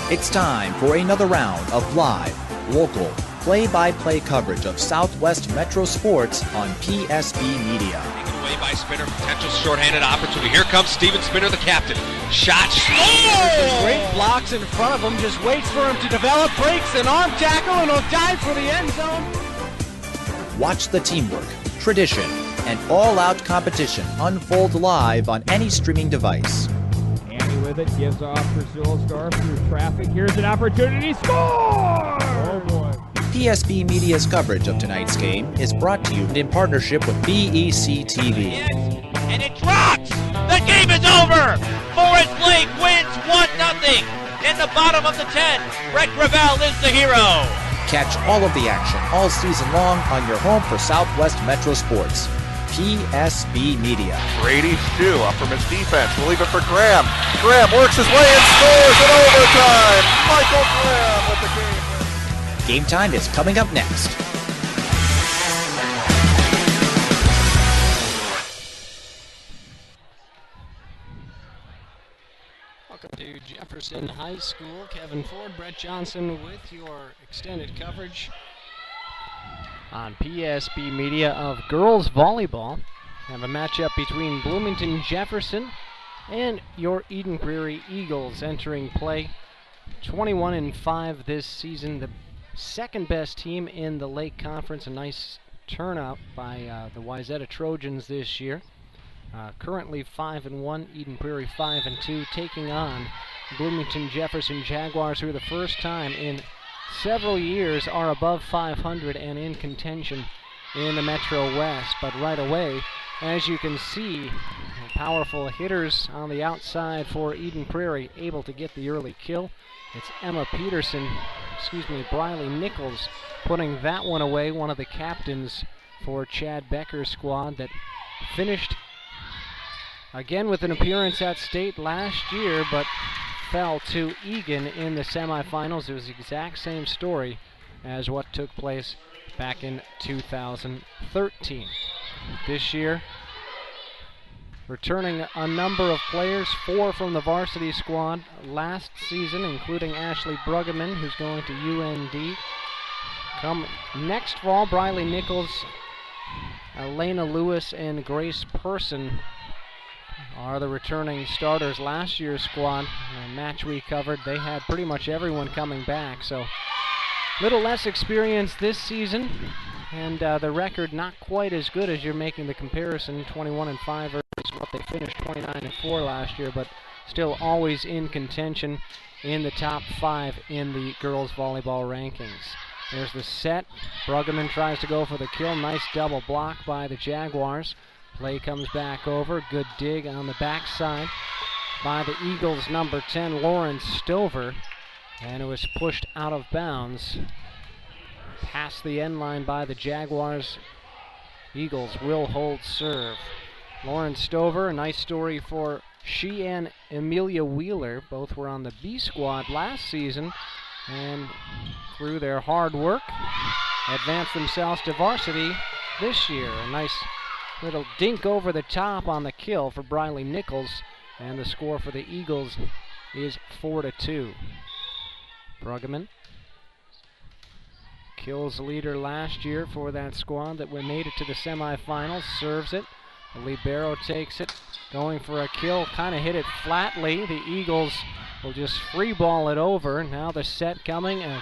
It's time for another round of live, local, play-by-play coverage of Southwest Metro Sports on PSB Media. Taken away by Spinner, potential shorthanded opportunity. Here comes Steven Spinner, the captain. Shot, Some great blocks in front of him, just waits for him to develop, breaks an arm tackle, and he'll dive for the end zone. Watch the teamwork, tradition, and all-out competition unfold live on any streaming device. Andy with it, gives off for Zulsdorf through traffic. Here's an opportunity, score! Oh boy. PSB Media's coverage of tonight's game is brought to you in partnership with BEC TV. and it drops! The game is over! Forest Lake wins 1-0 in the bottom of the 10. Brett Gravel is the hero. Catch all of the action all season long on your home for Southwest Metro Sports. PSB Media. Brady Shue up from his defense. We'll leave it for Graham. Graham works his way and scores in overtime. Michael Graham with the game. Game time is coming up next. Welcome to Jefferson High School. Kevin Ford, Brett Johnson with your extended coverage on PSB Media of girls volleyball. Have a matchup between Bloomington Jefferson and your Eden Prairie Eagles entering play. 21-5 this season, the second best team in the Lake Conference. A nice turnout by the Wayzata Trojans this year. Currently 5-1, Eden Prairie 5-2, taking on Bloomington Jefferson Jaguars, who are the first time in several years are above 500 and in contention in the Metro West. But right away, as you can see, powerful hitters on the outside for Eden Prairie, able to get the early kill. It's Briley Nichols putting that one away, one of the captains for Chad Becker's squad that finished again with an appearance at state last year, but fell to Egan in the semifinals. It was the exact same story as what took place back in 2013. This year, returning a number of players, 4 from the varsity squad last season, including Ashley Bruggeman, who's going to UND. Come next fall, Briley Nichols, Elena Lewis, and Grace Person are the returning starters. Last year's squad, a match we covered, they had pretty much everyone coming back, so a little less experience this season, and the record not quite as good as you're making the comparison. 21-5 versus what they finished 29-4 last year, but still always in contention in the top 5 in the girls volleyball rankings. There's the set. Bruggeman tries to go for the kill. Nice double block by the Jaguars. Play comes back over. Good dig on the backside by the Eagles' number 10, Lauren Stover. And it was pushed out of bounds. Past the end line by the Jaguars. Eagles will hold serve. Lauren Stover, a nice story for she and Amelia Wheeler. Both were on the B squad last season. And through their hard work, advanced themselves to varsity this year. A nice little dink over the top on the kill for Briley Nichols, and the score for the Eagles is 4-2. Bruggeman, kills leader last year for that squad that made it to the semifinals, serves it. The libero takes it, going for a kill, kind of hit it flatly. The Eagles will just free ball it over. Now the set coming, a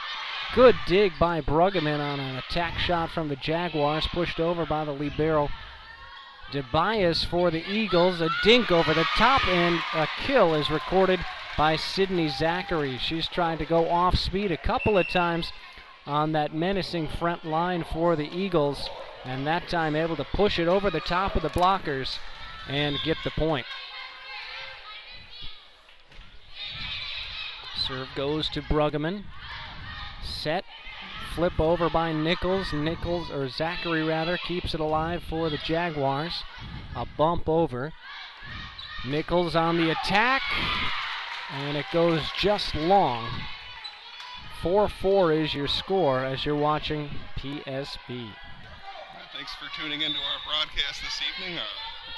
good dig by Bruggeman on an attack shot from the Jaguars, pushed over by the libero DeBias for the Eagles. A dink over the top, and a kill is recorded by Sydney Zachary. She's trying to go off speed a couple of times on that menacing front line for the Eagles, and that time able to push it over the top of the blockers and get the point. Serve goes to Bruggeman. Set. Flip over by Nichols. Zachary rather, keeps it alive for the Jaguars. A bump over. Nichols on the attack, and it goes just long. 4-4 is your score as you're watching PSB. Thanks for tuning into our broadcast this evening, our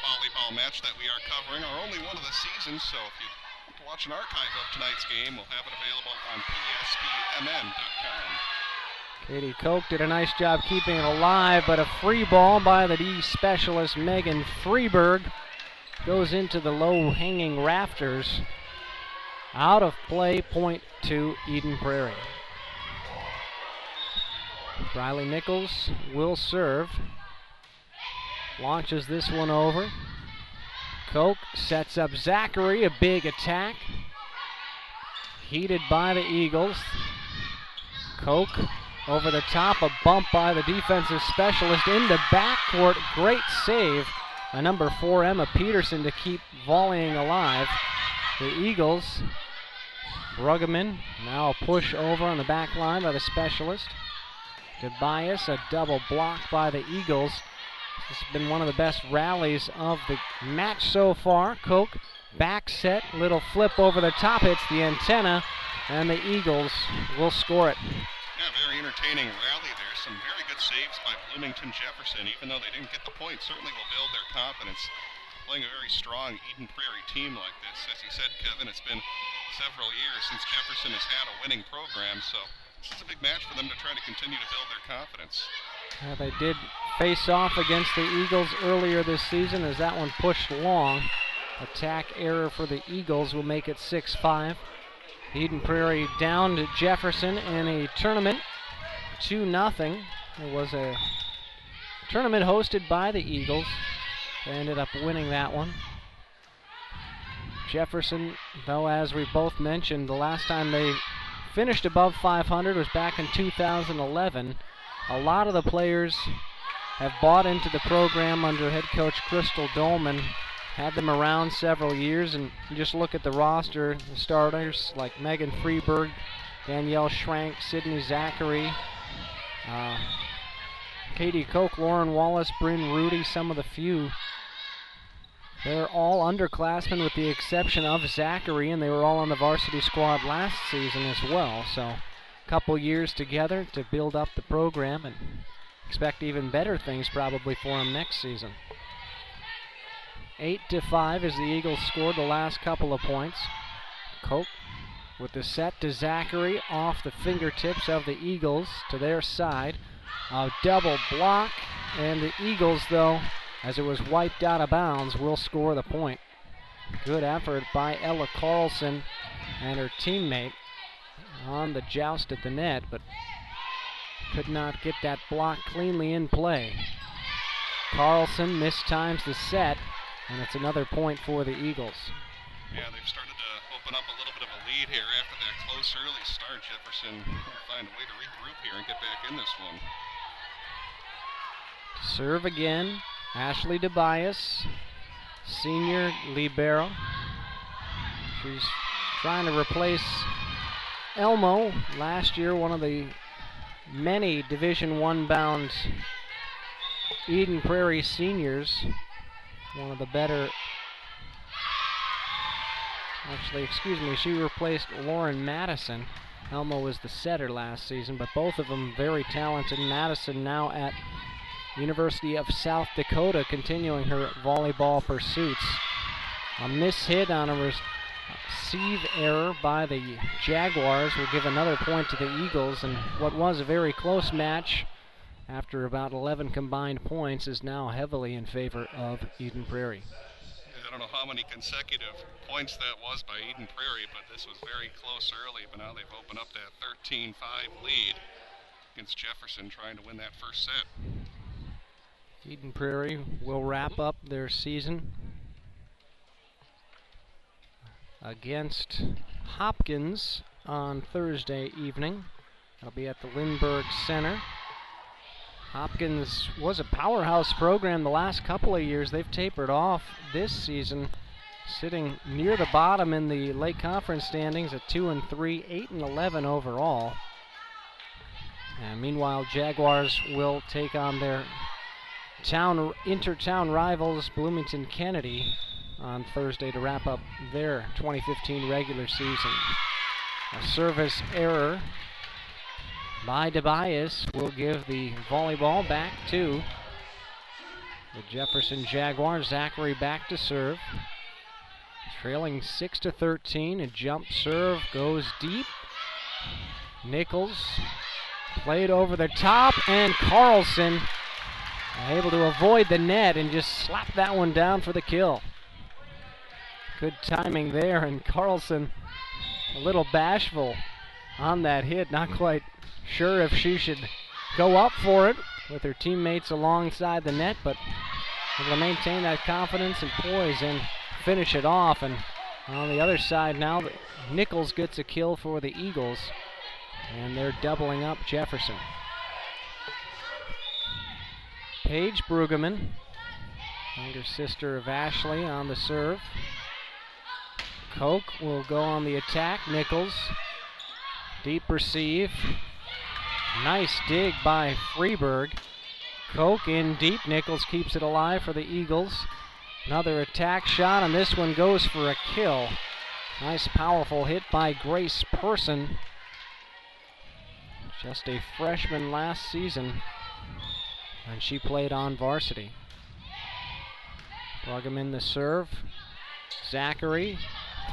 volleyball match that we are covering, our only one of the season, so if you want to watch an archive of tonight's game, we'll have it available on Katie Koch did a nice job keeping it alive, but a free ball by the D specialist Megan Freeberg goes into the low-hanging rafters. Out of play, point to Eden Prairie. Briley Nichols will serve. Launches this one over. Koch sets up Zachary, a big attack. Heated by the Eagles. Koch over the top, a bump by the defensive specialist into backcourt. Great save by number 4, Emma Peterson, to keep volleying alive. The Eagles, Bruggeman, now a push over on the back line by the specialist. Tobias, a double block by the Eagles. This has been one of the best rallies of the match so far. Koch, back set, little flip over the top, hits the antenna, and the Eagles will score it. Yeah, very entertaining rally there. Some very good saves by Bloomington Jefferson. Even though they didn't get the point, certainly will build their confidence. Playing a very strong Eden Prairie team like this. As you said, Kevin, it's been several years since Jefferson has had a winning program, so this is a big match for them to try to continue to build their confidence. They did face off against the Eagles earlier this season as that one pushed long. Attack error for the Eagles will make it 6-5. Eden Prairie down to Jefferson in a tournament, 2-0. It was a tournament hosted by the Eagles. They ended up winning that one. Jefferson, though, as we both mentioned, the last time they finished above 500 was back in 2011. A lot of the players have bought into the program under head coach Crystal Dolman. Had them around several years, and you just look at the roster, the starters like Megan Freeberg, Danielle Schrank, Sydney Zachary, Katie Koch, Lauren Wallace, Bryn Rudy, some of the few. They're all underclassmen with the exception of Zachary, and they were all on the varsity squad last season as well. So a couple years together to build up the program, and expect even better things probably for them next season. 8-5 as the Eagles scored the last couple of points. Koch with the set to Zachary off the fingertips of the Eagles to their side. A double block, and the Eagles, though, as it was wiped out of bounds, will score the point. Good effort by Ella Carlson and her teammate on the joust at the net, but could not get that block cleanly in play. Carlson mistimes the set, and it's another point for the Eagles. Yeah, they've started to open up a little bit of a lead here after that close early start. Jefferson will find a way to regroup here and get back in this one. Serve again, Ashley Tobias, senior libero. She's trying to replace Elmo. Last year, one of the many Division I bound Eden Prairie seniors. One of the better, she replaced Lauren Madison. Elmo was the setter last season, but both of them very talented. Madison now at University of South Dakota, continuing her volleyball pursuits. A mishit on a receive error by the Jaguars will give another point to the Eagles, and what was a very close match after about 11 combined points is now heavily in favor of Eden Prairie. I don't know how many consecutive points that was by Eden Prairie, but this was very close early, but now they've opened up that 13-5 lead against Jefferson, trying to win that first set. Eden Prairie will wrap up their season against Hopkins on Thursday evening. That'll be at the Lindbergh Center. Hopkins was a powerhouse program the last couple of years. They've tapered off this season, sitting near the bottom in the Lake Conference standings at 2-3, 8-11 overall. And meanwhile, Jaguars will take on their inter-town rivals Bloomington Kennedy on Thursday to wrap up their 2015 regular season. A service error by Tobias will give the volleyball back to the Jefferson Jaguars. Zachary back to serve. Trailing 6-13, a jump serve goes deep. Nichols played over the top, and Carlson able to avoid the net and just slap that one down for the kill. Good timing there, and Carlson a little bashful on that hit, not quite sure if she should go up for it with her teammates alongside the net, but able to maintain that confidence and poise and finish it off. And on the other side now, Nichols gets a kill for the Eagles, and they're doubling up Jefferson. Paige Brueggemann, younger sister of Ashley, on the serve. Koch will go on the attack. Nichols, deep receive. Nice dig by Freeberg. Koch in deep. Nichols keeps it alive for the Eagles. Another attack shot, and this one goes for a kill. Nice powerful hit by Grace Person. Just a freshman last season, and she played on varsity. Brueggemann the serve. Zachary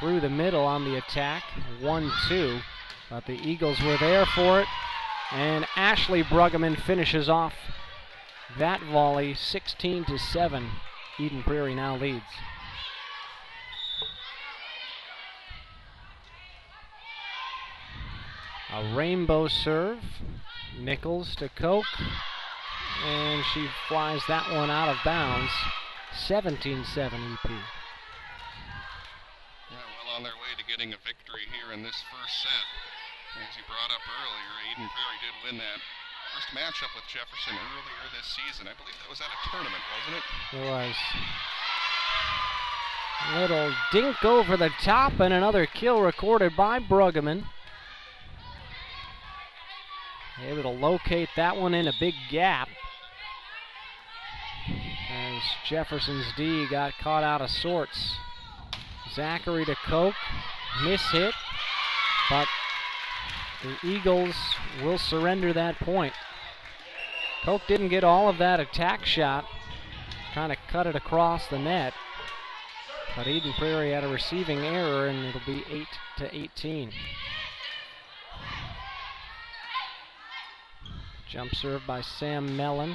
through the middle on the attack. 1-2, but the Eagles were there for it, and Ashley Brueggemann finishes off that volley. 16-7. Eden Prairie now leads. A rainbow serve. Nichols to Koch, and she flies that one out of bounds. 17-7 EP. Yeah, well on their way to getting a victory here in this first set. As you brought up earlier, Eden Prairie did win that first matchup with Jefferson earlier this season. I believe that was at a tournament, wasn't it? It was. Little dink over the top, and another kill recorded by Brueggemann. Able to locate that one in a big gap, as Jefferson's D got caught out of sorts. Zachary to Koch, miss hit, but the Eagles will surrender that point. Koch didn't get all of that attack shot, trying to cut it across the net, but Eden Prairie had a receiving error, and it'll be 8-18. Jump serve by Sam Mellon.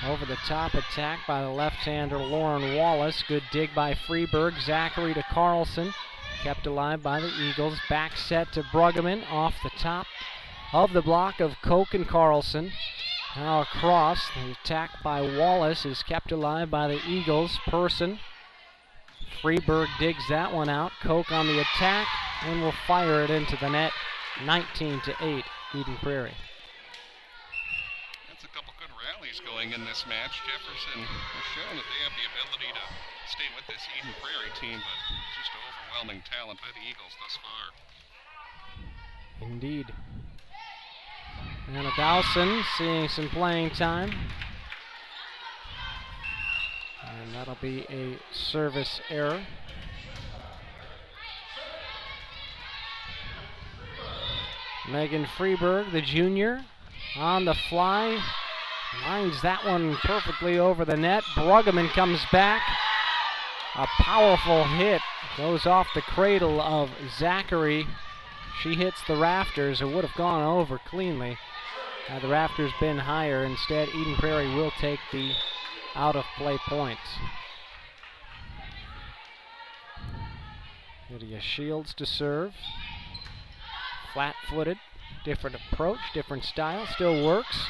Over the top attack by the left-hander Lauren Wallace. Good dig by Freeberg. Zachary to Carlson. Kept alive by the Eagles. Back set to Brueggemann off the top of the block of Koch and Carlson. Now across. The attack by Wallace is kept alive by the Eagles. Person. Freeberg digs that one out. Koch on the attack and will fire it into the net. 19-8, Eden Prairie. A couple good rallies going in this match. Jefferson has shown that they have the ability to stay with this Eden Prairie team, but just overwhelming talent by the Eagles thus far. Indeed. Anna Dowson seeing some playing time. And that'll be a service error. Megan Freeberg, the junior, on the fly, lines that one perfectly over the net. Brueggemann comes back. A powerful hit goes off the cradle of Zachary. She hits the rafters. It would have gone over cleanly had the rafters been higher. Instead, Eden Prairie will take the out-of-play points. Lydia Shields to serve. Flat-footed. Different approach, different style, still works.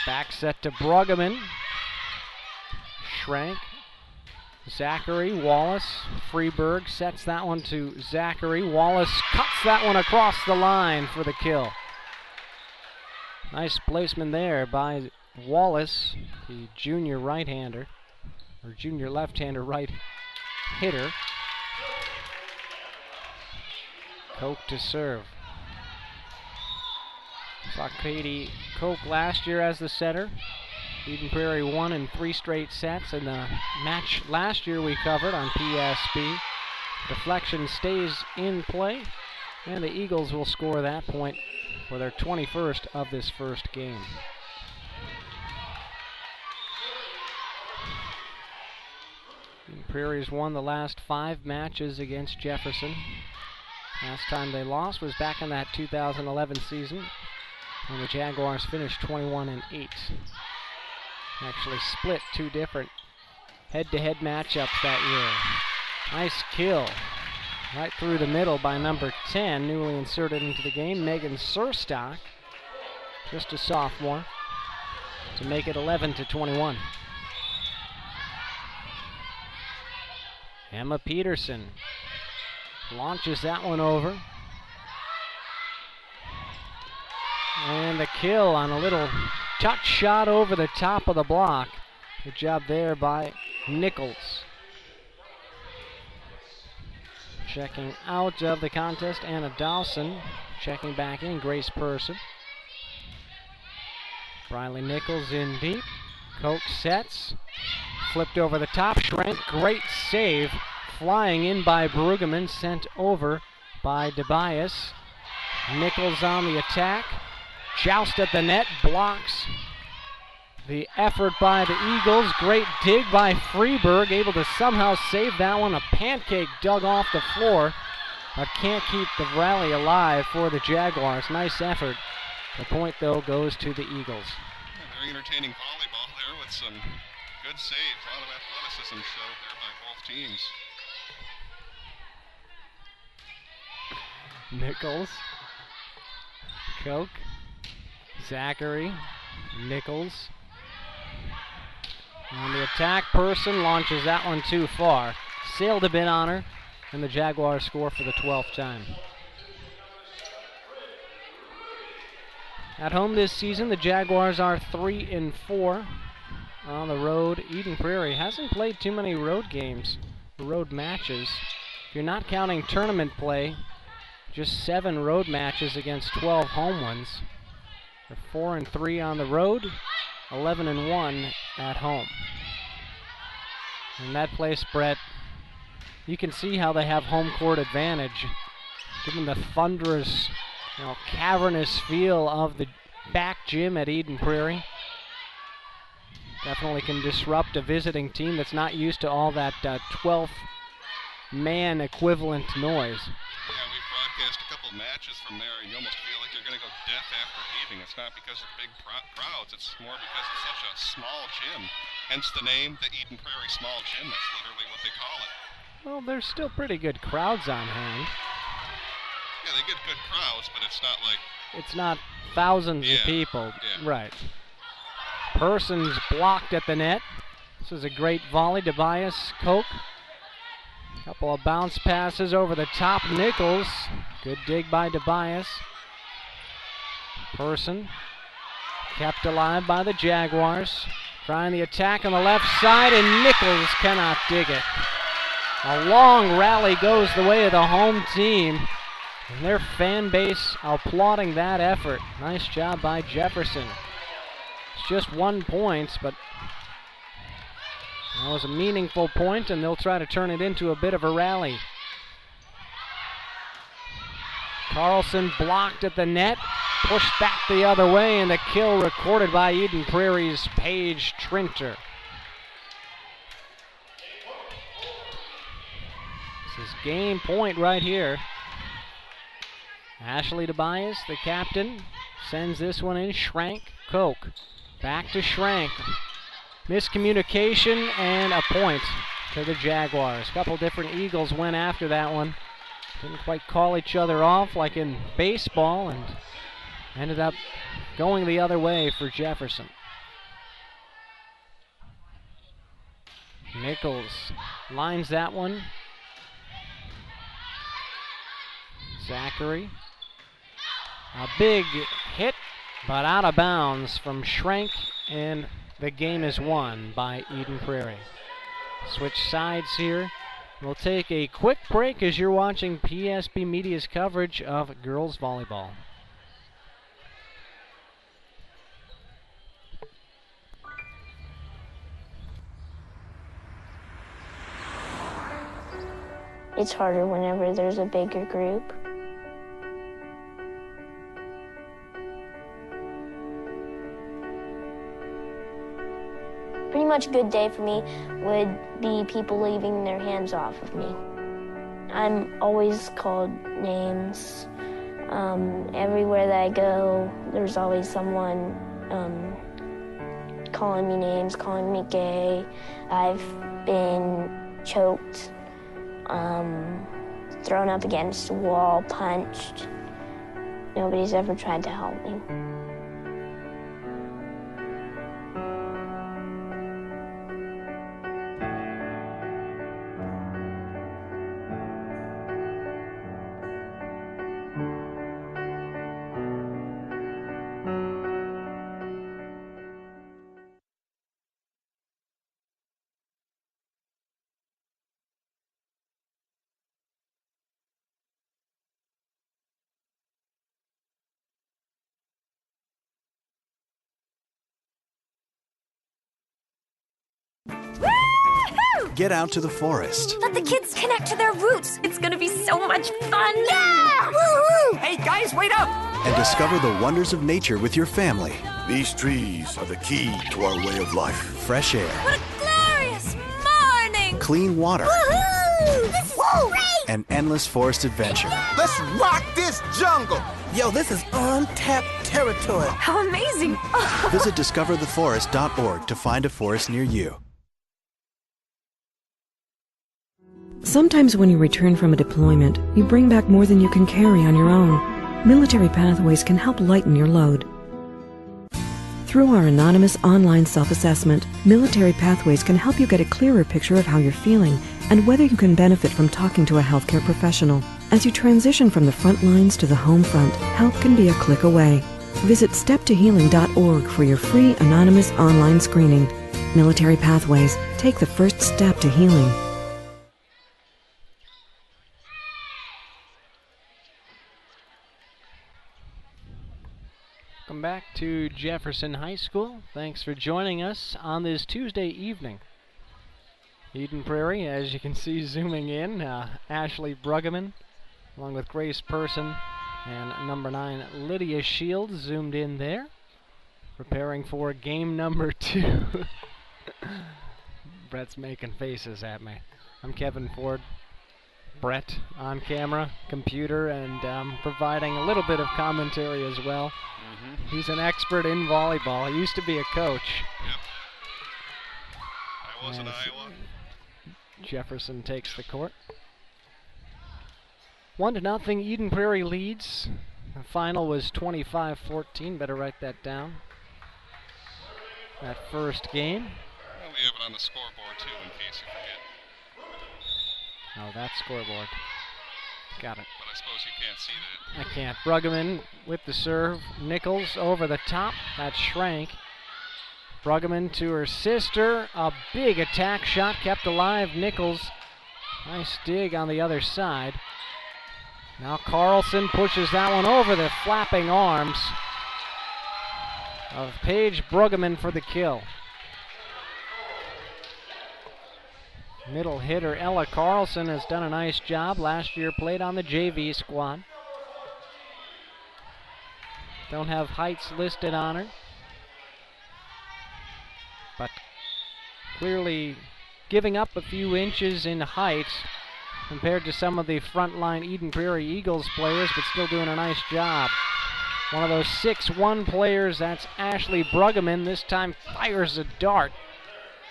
Back set to Brueggemann. Schrank. Zachary, Wallace, Freeberg sets that one to Zachary. Wallace cuts that one across the line for the kill. Nice placement there by Wallace, the junior right-hander, or junior left-hander right hitter. Koch to serve. Saw Katie Koch last year as the setter. Eden Prairie won in 3 straight sets in the match last year we covered on PSB. Deflection stays in play, and the Eagles will score that point for their 21st of this first game. Eden Prairie's won the last 5 matches against Jefferson. Last time they lost was back in that 2011 season when the Jaguars finished 21-8. Actually split two different head-to-head matchups that year. Nice kill right through the middle by number 10, newly inserted into the game, Megan Surstock, just a sophomore, to make it 11-21. Emma Peterson launches that one over. And the kill on a little touch shot over the top of the block. Good job there by Nichols. Checking out of the contest, Anna Dawson. Checking back in, Grace Person. Briley Nichols in deep. Koch sets. Flipped over the top. Schrank, great save. Flying in by Brueggemann, sent over by DeBias. Nichols on the attack. Joust at the net, blocks the effort by the Eagles. Great dig by Freeberg, able to somehow save that one. A pancake dug off the floor, but can't keep the rally alive for the Jaguars. Nice effort. The point, though, goes to the Eagles. Yeah, very entertaining volleyball there with some good saves. A lot of athleticism showed there by both teams. Nichols, Koch, Zachary, Nichols. On the attack, Person launches that one too far. Sailed a bit on her, and the Jaguars score for the 12th time. At home this season, the Jaguars are 3-4. On the road, Eden Prairie hasn't played too many road games, road matches. If you're not counting tournament play, just 7 road matches against 12 home ones. They're 4-3 on the road, 11-1 at home. In that place, Brett, you can see how they have home court advantage, given the thunderous, cavernous feel of the back gym at Eden Prairie. Definitely can disrupt a visiting team that's not used to all that 12th man equivalent noise. Yeah, we broadcast a couple matches from there, and you almost feel like you're going to go deaf after leaving. It's not because of big crowds, it's more because it's such a small gym. Hence the name, the Eden Prairie Small Gym. That's literally what they call it. Well, there's still pretty good crowds on hand. Yeah, they get good crowds, but it's not like... It's not thousands of people. Yeah. Right. Person's blocked at the net. This is a great volley. DeBias, Koch. Couple of bounce passes over the top. Nichols. Good dig by DeBias. Person kept alive by the Jaguars. Trying the attack on the left side, and Nichols cannot dig it. A long rally goes the way of the home team, and their fan base applauding that effort. Nice job by Jefferson. It's just 1 point, but that was a meaningful point, and they'll try to turn it into a bit of a rally. Carlson blocked at the net, pushed back the other way, and the kill recorded by Eden Prairie's Paige Trinter. This is game point right here. Ashley DeBias, the captain, sends this one in. Schrank, Koch. Back to Schrank. Miscommunication and a point to the Jaguars. A couple different Eagles went after that one. Didn't quite call each other off like in baseball, and ended up going the other way for Jefferson. Nichols lines that one. Zachary. A big hit, but out of bounds from Schrank, and the game is won by Eden Prairie. Switch sides here. We'll take a quick break as you're watching PSB Media's coverage of girls volleyball. It's harder whenever there's a bigger group. Pretty much a good day for me would be people leaving their hands off of me. I'm always called names. Everywhere that I go, there's always someone calling me names, calling me gay. I've been choked, thrown up against a wall, punched. Nobody's ever tried to help me. Get out to the forest. Let the kids connect to their roots. It's gonna be so much fun. Yeah! Woo-hoo! Hey, guys, wait up! And discover the wonders of nature with your family. These trees are the key to our way of life. Fresh air. What a glorious morning! Clean water. Woohoo! This is great! An endless forest adventure. Let's rock this jungle! Yo, this is untapped territory. How amazing! Visit discovertheforest.org to find a forest near you. Sometimes when you return from a deployment, you bring back more than you can carry on your own. Military Pathways can help lighten your load. Through our anonymous online self-assessment, Military Pathways can help you get a clearer picture of how you're feeling and whether you can benefit from talking to a healthcare professional. As you transition from the front lines to the home front, help can be a click away. Visit steptohealing.org for your free anonymous online screening. Military Pathways. Take the first step to healing. Welcome back to Jefferson High School. Thanks for joining us on this Tuesday evening. Eden Prairie, as you can see zooming in, Ashley Bruggeman, along with Grace Person and number 9 Lydia Shields zoomed in there, preparing for game number 2. Brett's making faces at me. I'm Kevin Ford. Brett on camera, computer, and providing a little bit of commentary as well. He's an expert in volleyball. He used to be a coach. Yep. I was in Iowa. Jefferson takes the court. 1-0, Eden Prairie leads. The final was 25-14. Better write that down. That first game. Well, we have it on the scoreboard too, in case you forget. Oh, that scoreboard. Got it. But I suppose you can't see that. I can't. Bruggeman with the serve. Nichols over the top. That's Schrank. Bruggeman to her sister. A big attack shot kept alive. Nichols. Nice dig on the other side. Now Carlson pushes that one over the flapping arms of Paige Bruggeman for the kill. Middle hitter Ella Carlson has done a nice job. Last year played on the JV squad. Don't have heights listed on her, but clearly giving up a few inches in height compared to some of the frontline Eden Prairie Eagles players, but still doing a nice job. One of those 6'1" players, that's Ashley Bruggeman, this time fires a dart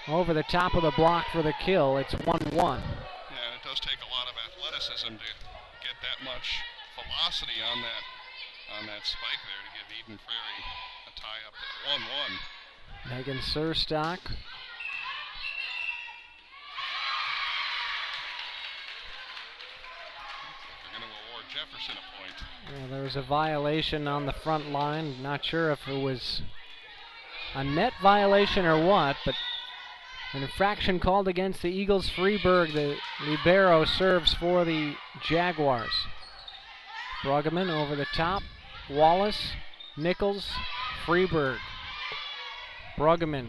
over the top of the block for the kill. It's 1-1. Yeah, and it does take a lot of athleticism to get that much velocity on that spike there to give Eden Prairie a tie up at 1-1. Megan Surstock. They're going to award Jefferson a point. Yeah, there was a violation on the front line. Not sure if it was a net violation or what, but an infraction called against the Eagles. Freeberg, the libero, serves for the Jaguars. Bruggeman over the top. Wallace, Nichols, Freeberg. Bruggeman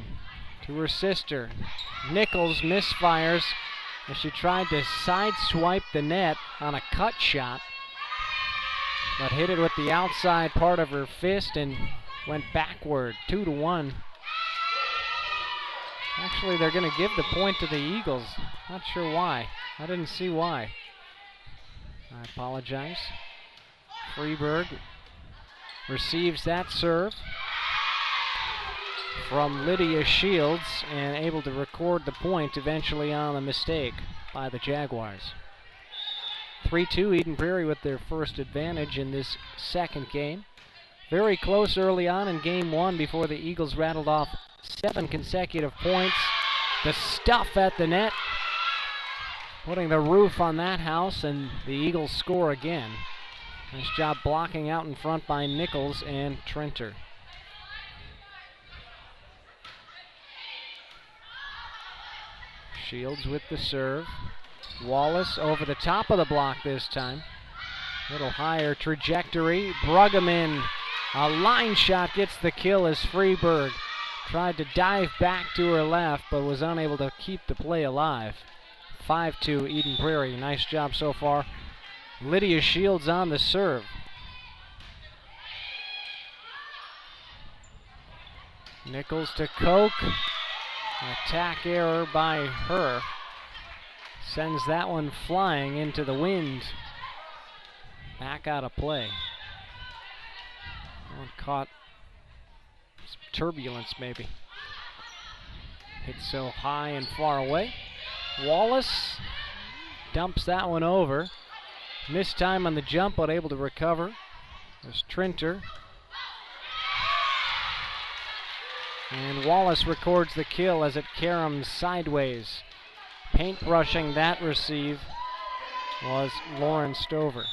to her sister. Nichols misfires as she tried to sideswipe the net on a cut shot, but hit it with the outside part of her fist and went backward. 2-1. Actually, they're going to give the point to the Eagles. Not sure why. I didn't see why. I apologize. Freeburg receives that serve from Lydia Shields and able to record the point eventually on the mistake by the Jaguars. 3-2, Eden Prairie with their first advantage in this second game. Very close early on in game one before the Eagles rattled off 7 consecutive points. The stuff at the net, putting the roof on that house, and the Eagles score again. Nice job blocking out in front by Nichols and Trenter. Shields with the serve. Wallace over the top of the block this time. Little higher trajectory. Bruggeman, a line shot, gets the kill as Freeburg tried to dive back to her left but was unable to keep the play alive. 5-2 Eden Prairie. Nice job so far. Lydia Shields on the serve. Nichols to Koch. Attack error by her. Sends that one flying into the wind. Back out of play. That one caught some turbulence maybe. Hit so high and far away. Wallace dumps that one over. Missed time on the jump, but able to recover. There's Trenter. And Wallace records the kill as it caroms sideways. Paintbrushing that receive was Lauren Stover.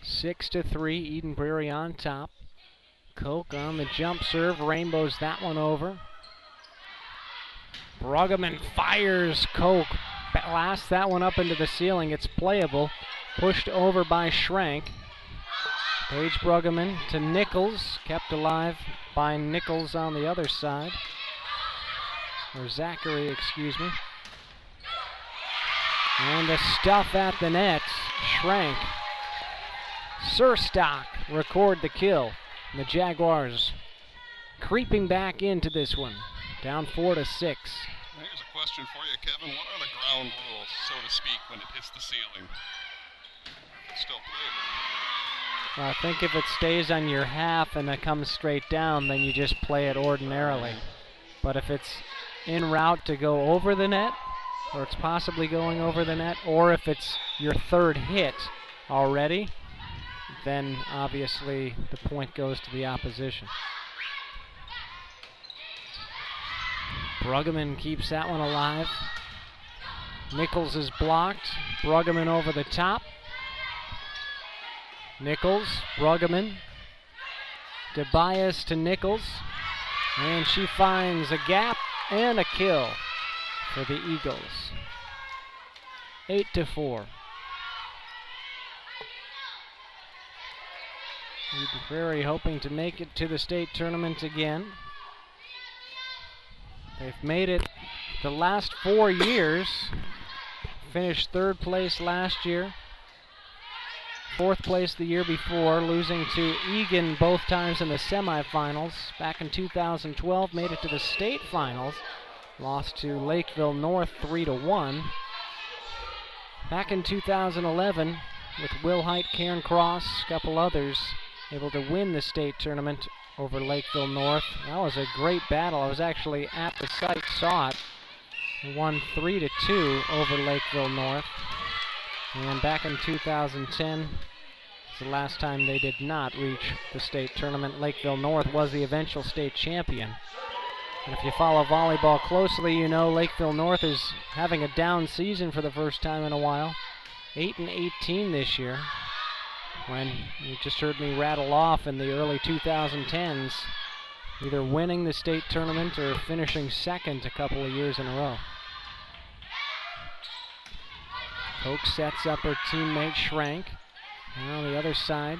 6-3, Eden Prairie on top. Koch on the jump serve, rainbows that one over. Bruggeman fires Koch, blasts that one up into the ceiling. It's playable, pushed over by Schrank. Paige Bruggeman to Nichols, kept alive by Nichols on the other side. Or Zachary, excuse me. And the stuff at the net, Schrank. Surstock record the kill. And the Jaguars creeping back into this one, down 4-6. Here's a question for you, Kevin. What are the ground rules, so to speak, when it hits the ceiling? Still playable. I think if it stays on your half and it comes straight down, then you just play it ordinarily. But if it's en route to go over the net, or it's possibly going over the net, or if it's your third hit already, then obviously the point goes to the opposition. Bruggeman keeps that one alive. Nichols is blocked. Bruggeman over the top. Nichols, Bruggeman. DeBias to Nichols. And she finds a gap and a kill for the Eagles. 8-4. Eden Prairie hoping to make it to the state tournament again. They've made it the last 4 years. Finished third place last year. Fourth place the year before, losing to Egan both times in the semifinals. Back in 2012, made it to the state finals. Lost to Lakeville North 3-1. Back in 2011, with Will Height, Karen Cross, a couple others, able to win the state tournament over Lakeville North. That was a great battle. I was actually at the site, saw it. They won 3-2 over Lakeville North. And back in 2010 was the last time they did not reach the state tournament. Lakeville North was the eventual state champion. And if you follow volleyball closely, you know Lakeville North is having a down season for the first time in a while. 8-18 this year. When you just heard me rattle off in the early 2010s, either winning the state tournament or finishing second a couple of years in a row. Koch sets up her teammate Schrank. Now on the other side.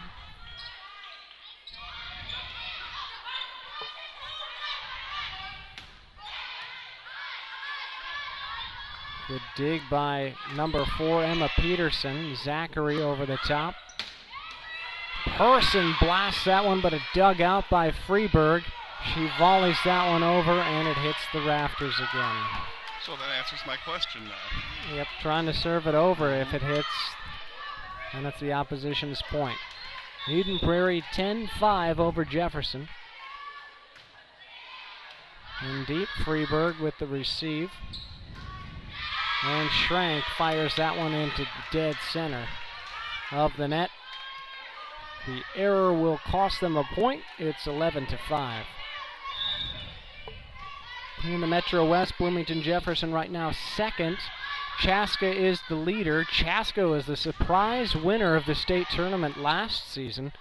Good dig by number 4, Emma Peterson. Zachary over the top. Person blasts that one, but it dug out by Freeburg. She volleys that one over, and it hits the rafters again. So that answers my question now. Yep, trying to serve it over. If it hits, and that's the opposition's point. Eden Prairie 10-5 over Jefferson. In deep, Freeberg with the receive. And Schrank fires that one into dead center of the net. The error will cost them a point. It's 11-5. In the Metro West, Bloomington Jefferson right now second. Chaska is the leader. Chaska was the surprise winner of the state tournament last season.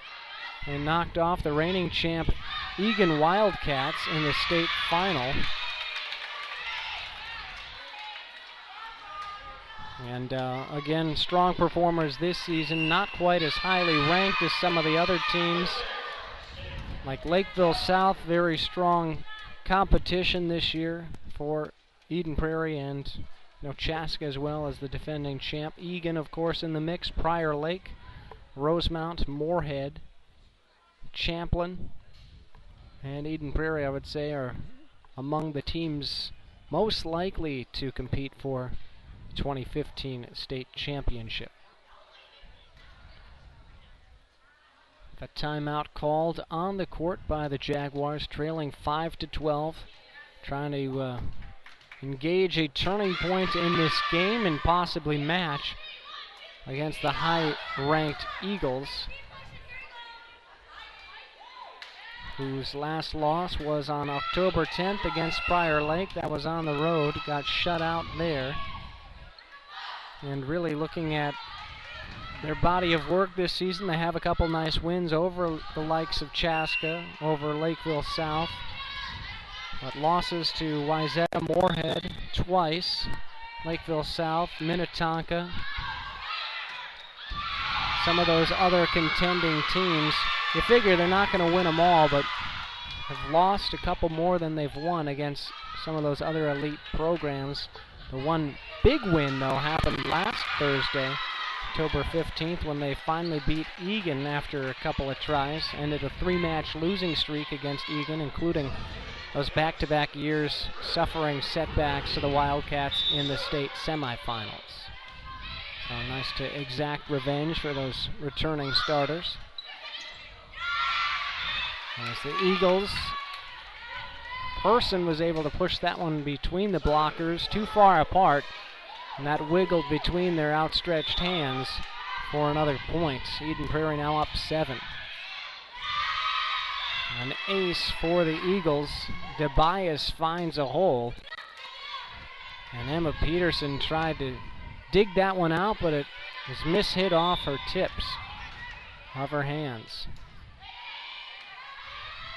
They knocked off the reigning champ Egan Wildcats in the state final. And again, strong performers this season, not quite as highly ranked as some of the other teams. Like Lakeville South, very strong competition this year for Eden Prairie and Chaska as well as the defending champ. Egan, of course, in the mix. Prior Lake, Rosemount, Moorhead, Champlin, and Eden Prairie, I would say, are among the teams most likely to compete for the 2015 state championship. A timeout called on the court by the Jaguars, trailing 5-12, trying to engage a turning point in this game and possibly match against the high-ranked Eagles, whose last loss was on October 10th against Prior Lake. That was on the road, got shut out there. And really looking at their body of work this season, they have a couple nice wins over the likes of Chaska, over Lakeville South, but losses to Wayzata Moorhead twice, Lakeville South, Minnetonka, some of those other contending teams. You figure they're not going to win them all, but have lost a couple more than they've won against some of those other elite programs. The one big win, though, happened last Thursday, October 15th, when they finally beat Egan after a couple of tries. Ended a 3-match losing streak against Egan, including those back-to-back years suffering setbacks to the Wildcats in the state semifinals. So nice to exact revenge for those returning starters. As the Eagles, Person was able to push that one between the blockers, too far apart, and that wiggled between their outstretched hands for another point. Eden Prairie now up 7. An ace for the Eagles. DeBias finds a hole. And Emma Peterson tried to dig that one out, but it was mishit off her tips of her hands.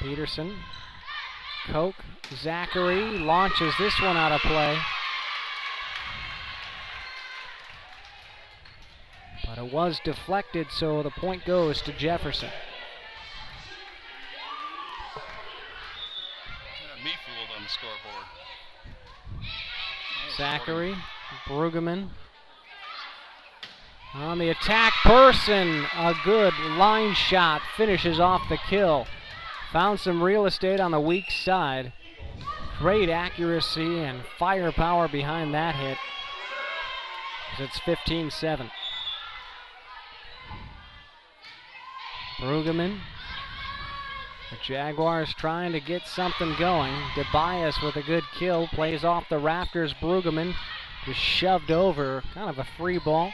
Peterson, Koch, Zachary launches this one out of play. But it was deflected, so the point goes to Jefferson. Me fooled on the scoreboard. Zachary, Brueggemann. On the attack, Person, a good line shot, finishes off the kill. Found some real estate on the weak side. Great accuracy and firepower behind that hit. It's 15-7. Brueggemann. The Jaguars trying to get something going. DeBias with a good kill. Plays off the rafters. Brueggemann is shoved over. Kind of a free ball.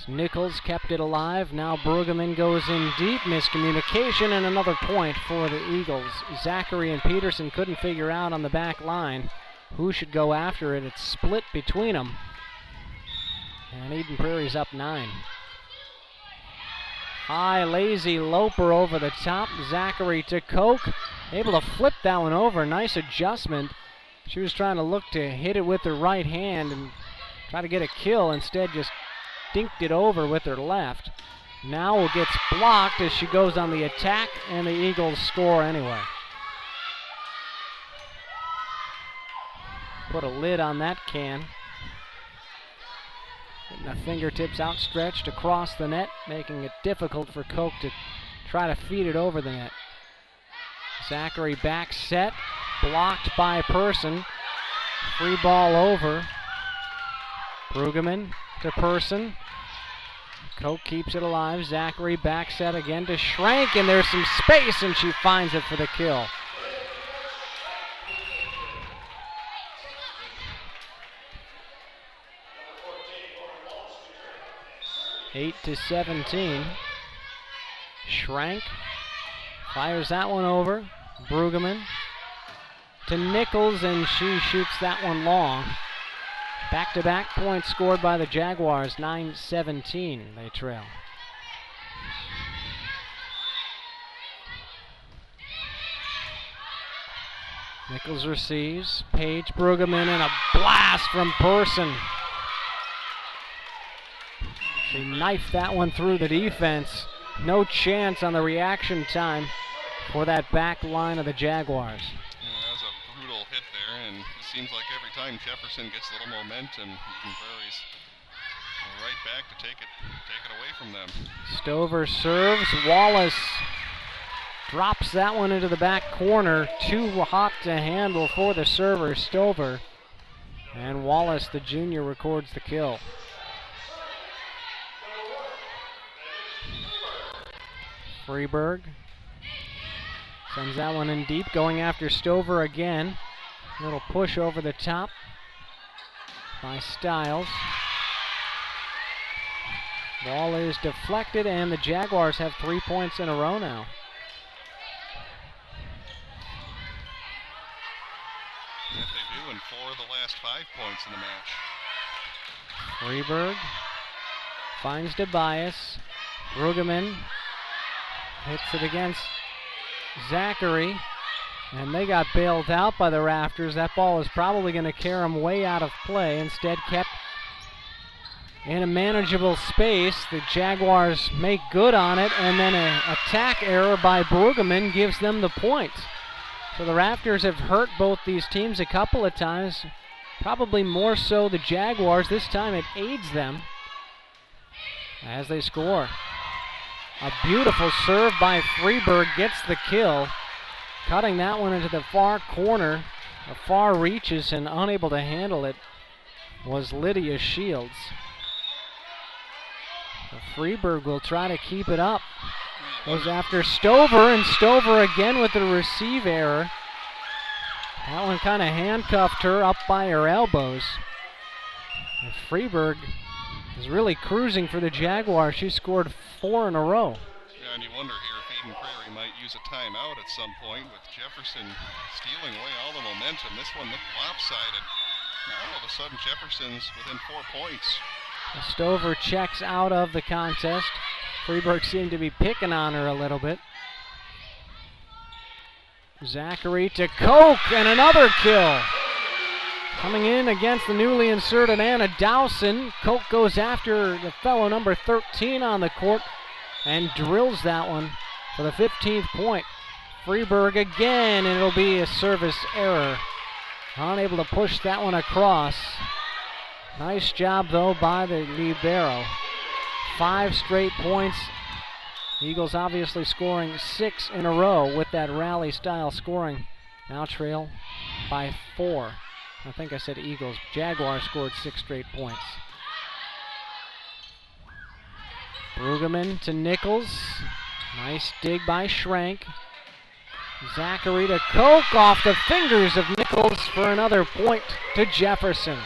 Nichols kept it alive. Now Brueggemann goes in deep. Miscommunication and another point for the Eagles. Zachary and Peterson couldn't figure out on the back line who should go after it. It's split between them. And Eden Prairie's up 9. High, lazy Loper over the top. Zachary to Koch. Able to flip that one over. Nice adjustment. She was trying to look to hit it with her right hand and try to get a kill. Instead, just dinked it over with her left. Now it gets blocked as she goes on the attack, and the Eagles score anyway. Put a lid on that can. Getting the fingertips outstretched across the net, making it difficult for Koch to try to feed it over the net. Zachary back set, blocked by Person. Free ball over. Brueggemann to Person. Koch keeps it alive. Zachary back set again to Schrank, and there's some space, and she finds it for the kill. Eight to 17. Schrank fires that one over. Brueggemann to Nichols, and she shoots that one long. Back-to-back points scored by the Jaguars, 9-17 they trail. Nichols receives, Page, Brueggemann, and a blast from Person. She knifed that one through the defense. No chance on the reaction time for that back line of the Jaguars. That was a brutal hit there, and it seems like every time Jefferson gets a little momentum, Eden Prairie's right back to take it away from them. Stover serves. Wallace drops that one into the back corner. Too hot to handle for the server, Stover. And Wallace, the junior, records the kill. Freeberg sends that one in deep, going after Stover again. Little push over the top by Stiles. Ball is deflected, and the Jaguars have 3 points in a row now. Yes, they do, and 4 of the last 5 points in the match. Freeberg finds Tobias. Brueggemann hits it against Zachary, and they got bailed out by the rafters. That ball is probably going to carry them way out of play. Instead kept in a manageable space. The Jaguars make good on it, and then an attack error by Brueggemann gives them the point. So the rafters have hurt both these teams a couple of times, probably more so the Jaguars. This time it aids them as they score. A beautiful serve by Freeberg gets the kill. Cutting that one into the far corner, the far reaches, and unable to handle it was Lydia Shields. So Freeberg will try to keep it up. Goes after Stover, and Stover again with the receive error. That one kind of handcuffed her up by her elbows. And Freeberg is really cruising for the Jaguars. She scored 4 in a row. Yeah, and you wonder here if Eden Prairie might use a timeout at some point with Jefferson stealing away all the momentum. This one looked lopsided. Now all of a sudden Jefferson's within 4 points. Stover checks out of the contest. Freeberg seemed to be picking on her a little bit. Zachary to Koch, and another kill. Coming in against the newly inserted Anna Dowson. Koch goes after the fellow number 13 on the court and drills that one for the 15th point. Freeberg again, and it'll be a service error. Unable to push that one across. Nice job, though, by the libero. 5 straight points. Eagles obviously scoring 6 in a row with that rally-style scoring. Now trail by 4. I think I said Eagles. Jaguars scored 6 straight points. Brueggemann to Nichols. Nice dig by Schrank. Zachary to Koch, off the fingers of Nichols for another point to Jefferson.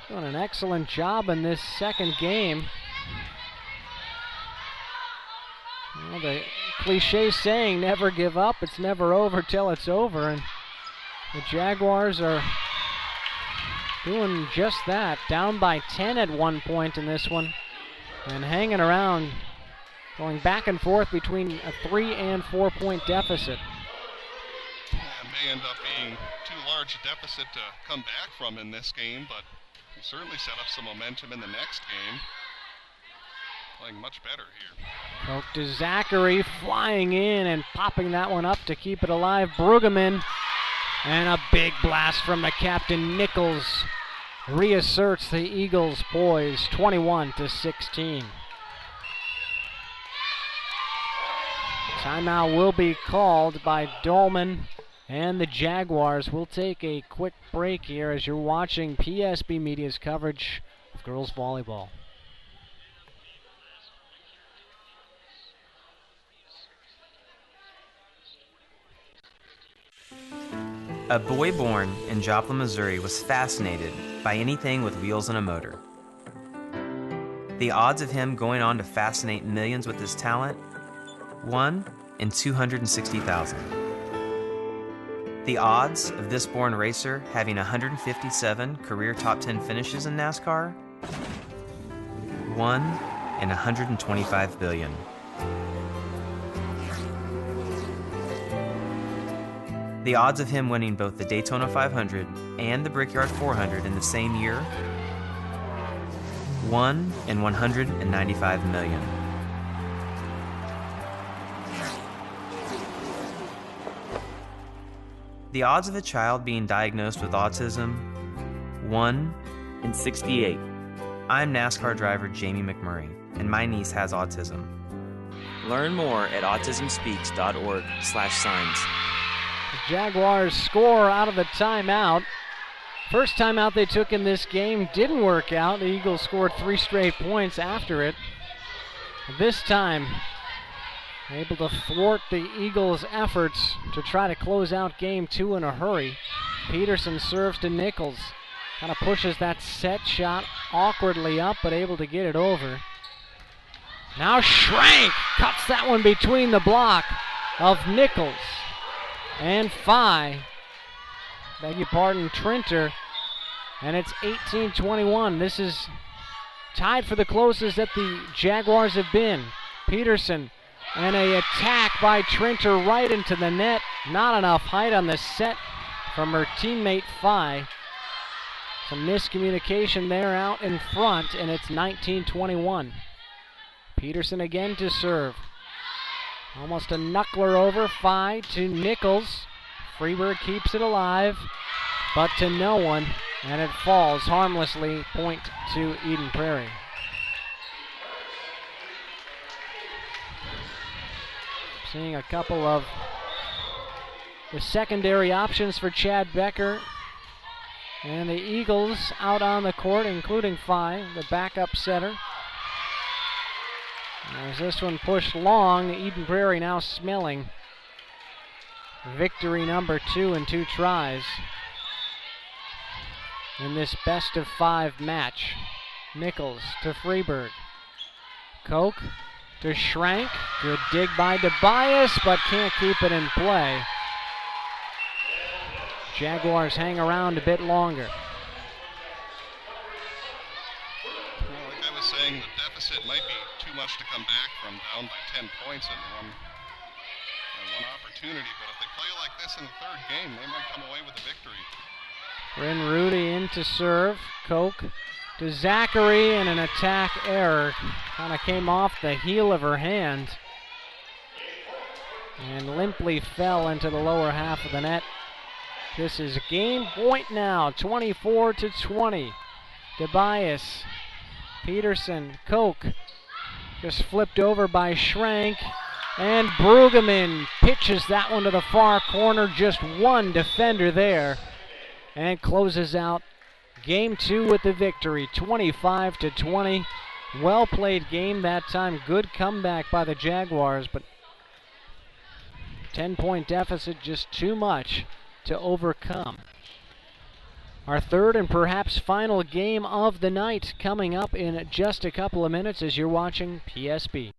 Doing an excellent job in this second game. Well, the cliche saying, never give up, it's never over till it's over, and the Jaguars are doing just that. Down by 10 at one point in this one, and hanging around, going back and forth between a 3 and 4 point deficit. It may end up being too large a deficit to come back from in this game, but we certainly set up some momentum in the next game. Playing much better here. Koch to Zachary, flying in and popping that one up to keep it alive. Brueggemann, and a big blast from the captain. Nichols reasserts the Eagles' poise, 21-16. Timeout will be called by Dolman And the Jaguars will take a quick break here as you're watching PSB Media's coverage of girls volleyball. A boy born in Joplin, Missouri was fascinated by anything with wheels and a motor. The odds of him going on to fascinate millions with his talent? 1 in 260,000. The odds of this born racer having 157 career top 10 finishes in NASCAR? 1 in 125 billion. The odds of him winning both the Daytona 500 and the Brickyard 400 in the same year? 1 in 195 million. The odds of a child being diagnosed with autism? 1 in 68. I'm NASCAR driver Jamie McMurray, and my niece has autism. Learn more at autismspeaks.org/signs. The Jaguars score out of the timeout. First timeout they took in this game didn't work out. The Eagles scored 3 straight points after it. This time, able to thwart the Eagles' efforts to try to close out game 2 in a hurry. Peterson serves to Nichols. Kind of pushes that set shot awkwardly up, but able to get it over. Now Schrank cuts that one between the block of Nichols and Trinter, and it's 18-21. This is tied for the closest that the Jaguars have been. Peterson and an attack by Trinter right into the net. Not enough height on the set from her teammate Phi. Some miscommunication there out in front, and it's 19-21. Peterson again to serve. Almost a knuckler over. Phi to Nichols. Freeberg keeps it alive, but to no one, and it falls harmlessly. Point to Eden Prairie. Seeing a couple of the secondary options for Chad Becker. And the Eagles out on the court, including Phi, the backup setter. As this one pushed long, Eden Prairie now smelling victory number 2 in 2 tries in this best-of-5 match. Nichols to Freeberg. Koch to Schrank. Good dig by Tobias, but can't keep it in play. Jaguars hang around a bit longer. Well, like I was saying, the deficit might be too much to come back from, down by 10 points in one opportunity, but if they play like this in the 3rd game, they might come away with a victory. Bryn Rudy in to serve. Koch to Zachary, and an attack error. Kind of came off the heel of her hand and limply fell into the lower half of the net. This is game point now, 24-20. Tobias, Peterson, Koch, just flipped over by Schrank, and Brueggemann pitches that one to the far corner. Just one defender there, and closes out game 2 with the victory, 25-20. Well played game that time. Good comeback by the Jaguars, but 10-point deficit just too much to overcome. Our 3rd and perhaps final game of the night coming up in just a couple of minutes as you're watching PSB.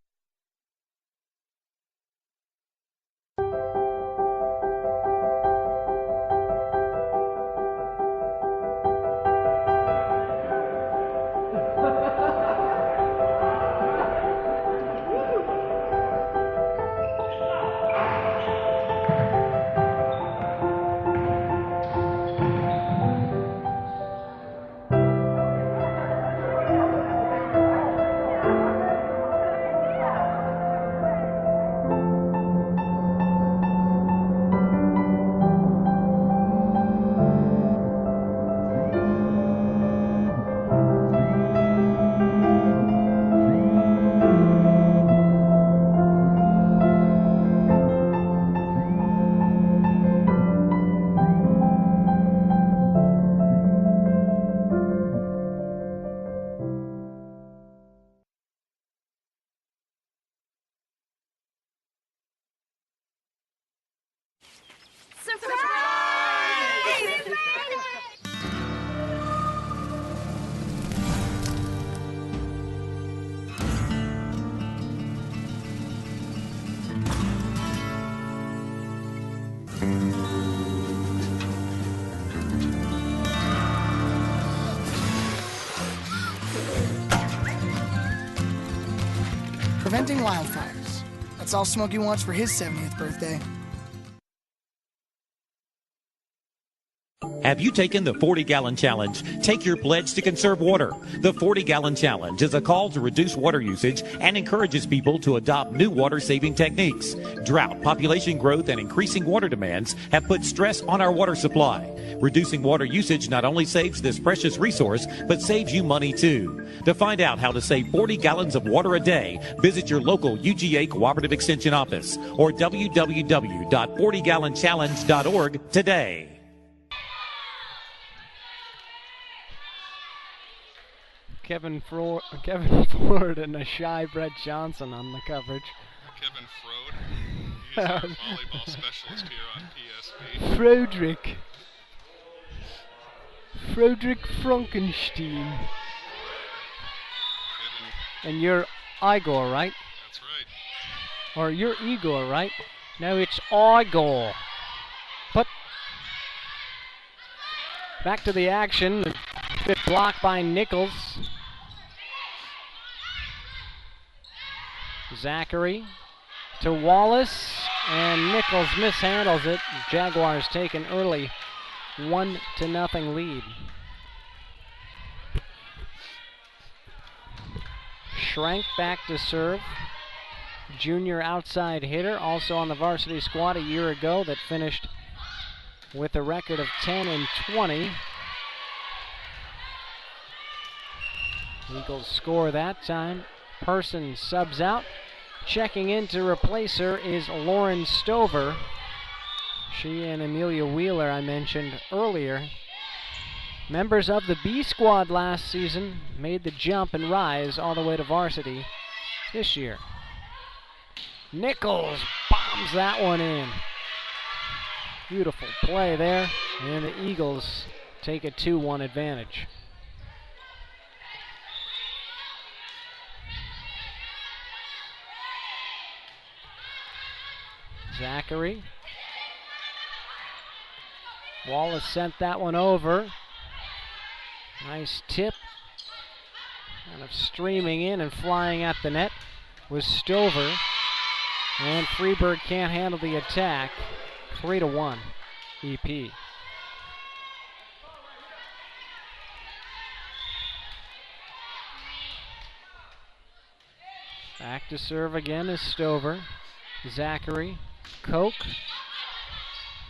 preventing wildfires. That's all Smokey wants for his 70th birthday. Have you taken the 40-gallon challenge? Take your pledge to conserve water. The 40-gallon challenge is a call to reduce water usage and encourages people to adopt new water-saving techniques. Drought, population growth, and increasing water demands have put stress on our water supply. Reducing water usage not only saves this precious resource, but saves you money too. To find out how to save 40 gallons of water a day, visit your local UGA Cooperative Extension office or www.40gallonchallenge.org today. Kevin Ford and a shy Brett Johnson on the coverage. Kevin Frode. He's our volleyball specialist here on PSB. Frederick Frankenstein. And you're Igor, right? That's right. Or you're Igor, right? No, it's Igor. But back to the action. The fifth block by Nichols. Zachary to Wallace, and Nichols mishandles it. Jaguars take an early 1-0 lead. Schrank back to serve. Junior outside hitter, also on the varsity squad a year ago, that finished with a record of 10-20. Eagles score that time. Person subs out. Checking in to replace her is Lauren Stover. She and Amelia Wheeler, I mentioned earlier, members of the B squad last season, made the jump and rise all the way to varsity this year. Nichols bombs that one in. Beautiful play there, and the Eagles take a 2-1 advantage. Zachary. Wallace sent that one over. Nice tip. Kind of streaming in and flying at the net was Stover. And Freeburg can't handle the attack. 3-1 EP. Back to serve again is Stover. Zachary. Koch,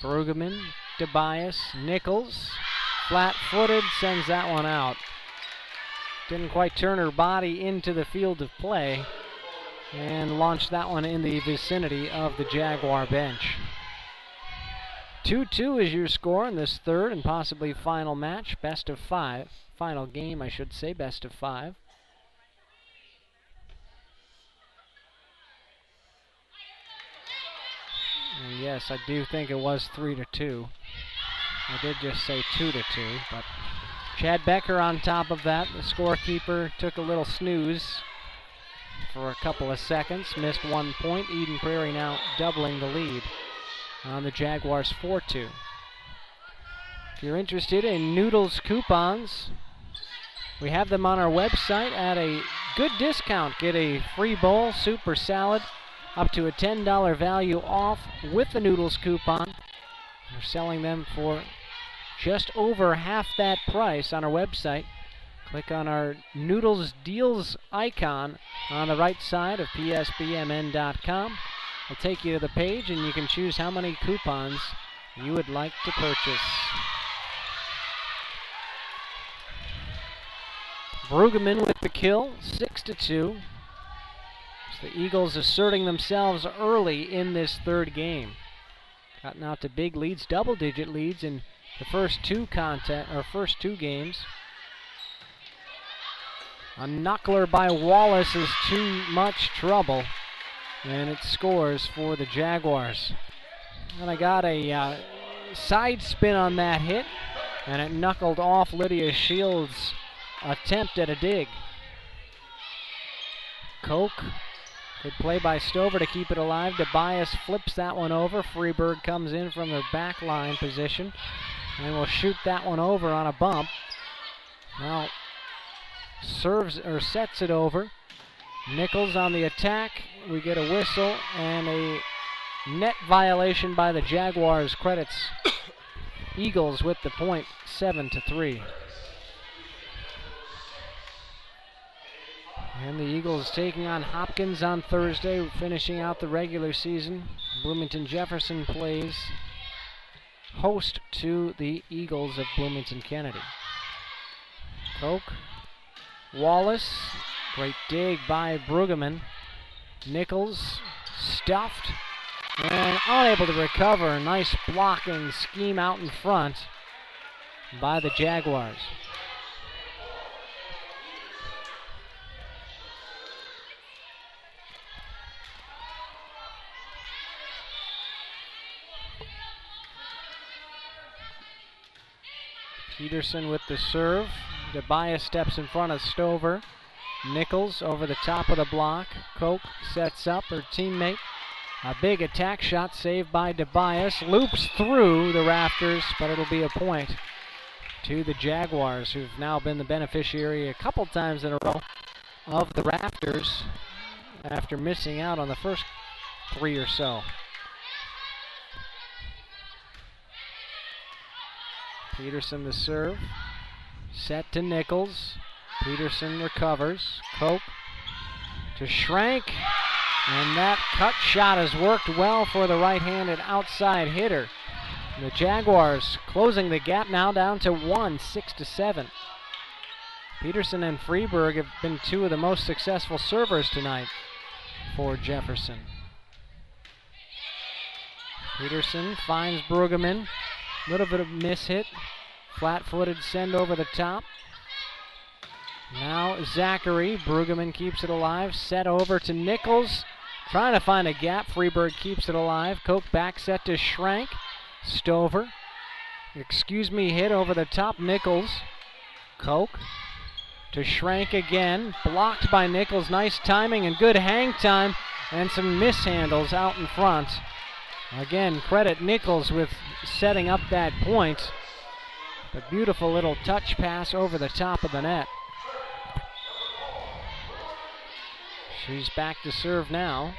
Brueggemann, Tobias, Nichols, flat-footed, sends that one out. Didn't quite turn her body into the field of play and launched that one in the vicinity of the Jaguar bench. 2-2 is your score in this third and possibly final match, best of 5. Final game, I should say, best of 5. And yes, I do think it was 3-2. I did just say 2-2, but Chad Becker on top of that. The scorekeeper took a little snooze for a couple of seconds, missed 1 point. Eden Prairie now doubling the lead on the Jaguars 4-2. If you're interested in Noodles coupons, we have them on our website at a good discount. Get a free bowl, soup, or salad, up to a $10 value off with the Noodles coupon. We're selling them for just over half that price on our website. Click on our Noodles Deals icon on the right side of psbmn.com. It'll take you to the page and you can choose how many coupons you would like to purchase. Brueggemann with the kill, 6-2. The Eagles asserting themselves early in this third game. Gotten out to big leads, double-digit leads in the first two games. A knuckler by Wallace is too much trouble, and it scores for the Jaguars. And I got a side spin on that hit, and it knuckled off Lydia Shields' attempt at a dig. Koch. Good play by Stover to keep it alive. Tobias flips that one over. Freeburg comes in from the back line position and will shoot that one over on a bump. Now serves or sets it over. Nichols on the attack. We get a whistle and a net violation by the Jaguars. Credits Eagles with the point, 7-3. And the Eagles taking on Hopkins on Thursday, finishing out the regular season. Bloomington Jefferson plays host to the Eagles of Bloomington Kennedy. Koch, Wallace, great dig by Brueggemann. Nichols stuffed and unable to recover. Nice blocking scheme out in front by the Jaguars. Peterson with the serve. Tobias steps in front of Stover. Nichols over the top of the block. Koch sets up her teammate. A big attack shot saved by Tobias. Loops through the rafters, but it'll be a point to the Jaguars, who've now been the beneficiary a couple times in a row of the rafters after missing out on the first 3 or so. Peterson the serve. Set to Nichols. Peterson recovers. Koch to Schrank. And that cut shot has worked well for the right-handed outside hitter. The Jaguars closing the gap now down to 1, 6-7. Peterson and Freeberg have been two of the most successful servers tonight for Jefferson. Peterson finds Brueggemann. Little bit of miss-hit. Flat-footed send over the top. Now Zachary. Brueggemann keeps it alive. Set over to Nichols. Trying to find a gap. Freeberg keeps it alive. Koch back set to Schrank. Stover. Hit over the top. Nichols. Koch to Schrank again. Blocked by Nichols. Nice timing and good hang time. And some mishandles out in front. Again, credit Nichols with setting up that point. A beautiful little touch pass over the top of the net. She's back to serve now.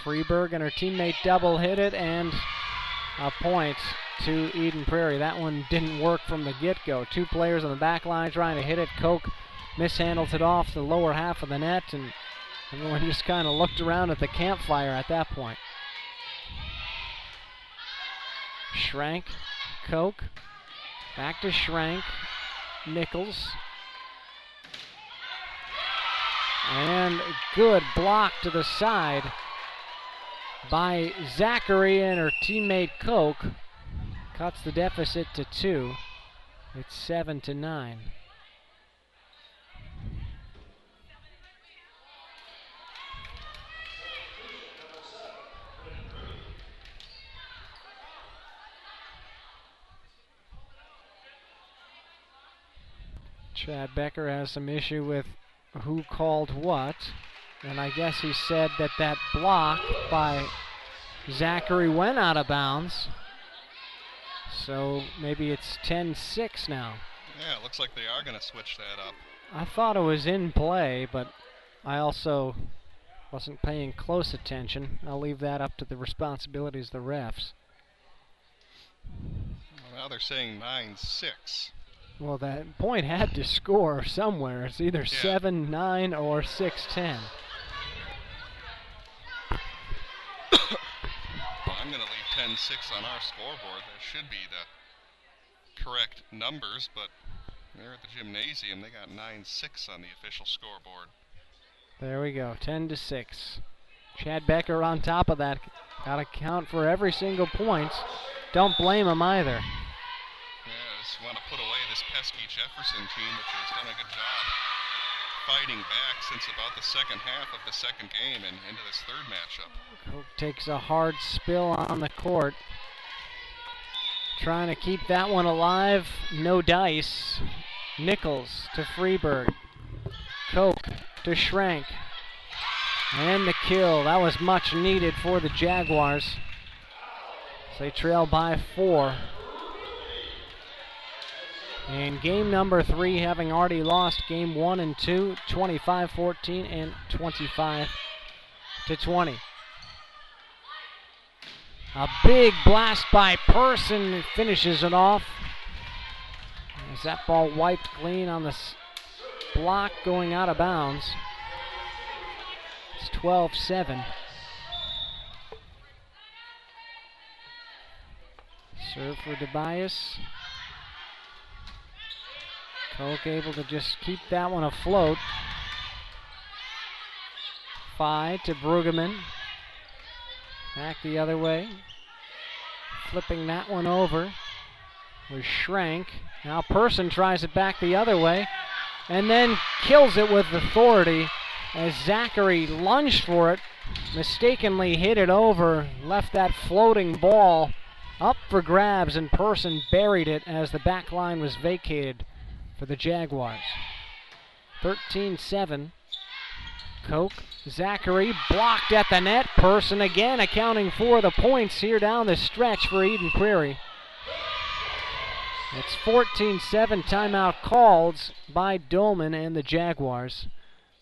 Freeberg and her teammate double hit it, and a point to Eden Prairie. That one didn't work from the get-go. Two players on the back line trying to hit it. Koch mishandles it off the lower half of the net, and everyone just kind of looked around at the campfire at that point. Schrank, Koch, back to Schrank, Nichols. And good block to the side by Zachary, and her teammate Koch cuts the deficit to 2. It's 7-9. Chad Becker has some issue with who called what, and I guess he said that that block by Zachary went out of bounds, so maybe it's 10-6 now. Yeah, it looks like they are going to switch that up. I thought it was in play, but I also wasn't paying close attention. I'll leave that up to the responsibilities of the refs. Well, now they're saying 9-6. Well, that point had to score somewhere. It's either 7-9 or 6-10. I'm going to leave 10-6 on our scoreboard. That should be the correct numbers, but there at the gymnasium, they got 9-6 on the official scoreboard. There we go, 10-6. Chad Becker on top of that. Got to count for every single point. Don't blame him either. Just want to put away this pesky Jefferson team, which has done a good job fighting back since about the second half of the second game and into this third matchup. Koch takes a hard spill on the court. Trying to keep that one alive. No dice. Nichols to Freeberg. Koch to Schrank. And the kill. That was much needed for the Jaguars. They trail by 4. In game number 3, having already lost game 1 and 2, 25-14 and 25-20. A big blast by Person finishes it off. As that ball wiped clean on the block going out of bounds. It's 12-7. Serve for DeBias. Koch able to just keep that one afloat. Phi to Brueggemann. Back the other way. Flipping that one over was Schrank. Now Person tries it back the other way and then kills it with authority as Zachary lunged for it, mistakenly hit it over, left that floating ball up for grabs, and Person buried it as the back line was vacated for the Jaguars. 13-7. Koch, Zachary blocked at the net. Person again accounting for the points here down the stretch for Eden Prairie. It's 14-7, timeout called by Dolman and the Jaguars.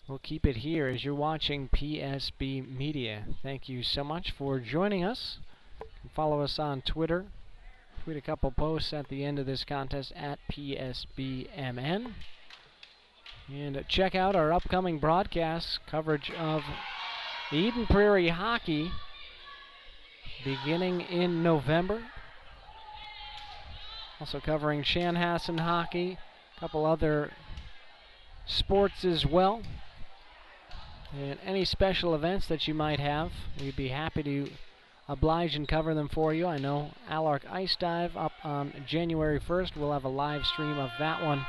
We'll keep it here as you're watching PSB Media. Thank you so much for joining us. You can follow us on Twitter. Tweet a couple posts at the end of this contest at PSBMN. And check out our upcoming broadcast coverage of Eden Prairie hockey beginning in November. Also covering Chanhassen hockey, a couple other sports as well. And any special events that you might have, we'd be happy to oblige and cover them for you. I know Alark Ice Dive up on January 1st. We'll have a live stream of that one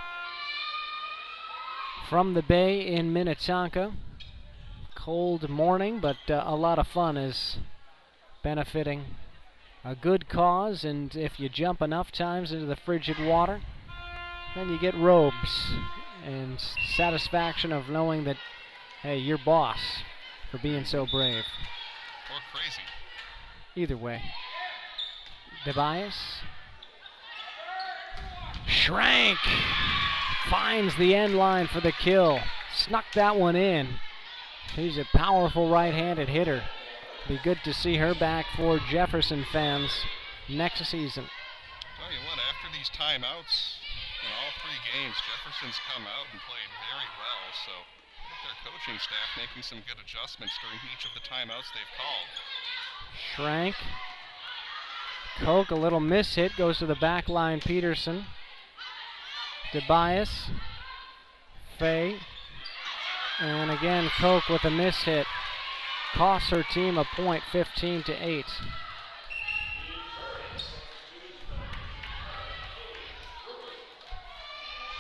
from the bay in Minnetonka. Cold morning, but a lot of fun is benefiting a good cause, and if you jump enough times into the frigid water, then you get robes and satisfaction of knowing that, hey, you're boss for being so brave. Or crazy. Either way. DeBias. Schrank finds the end line for the kill. Snuck that one in. She's a powerful right-handed hitter. Be good to see her back for Jefferson fans next season. Tell you what, after these timeouts in all 3 games, Jefferson's come out and played very well, so their coaching staff making some good adjustments during each of the timeouts they've called. Schrank. Koch, a little miss hit, goes to the back line, Peterson. DeBias. Fay. And again, Koch with a miss hit. Costs her team a point, 15-8.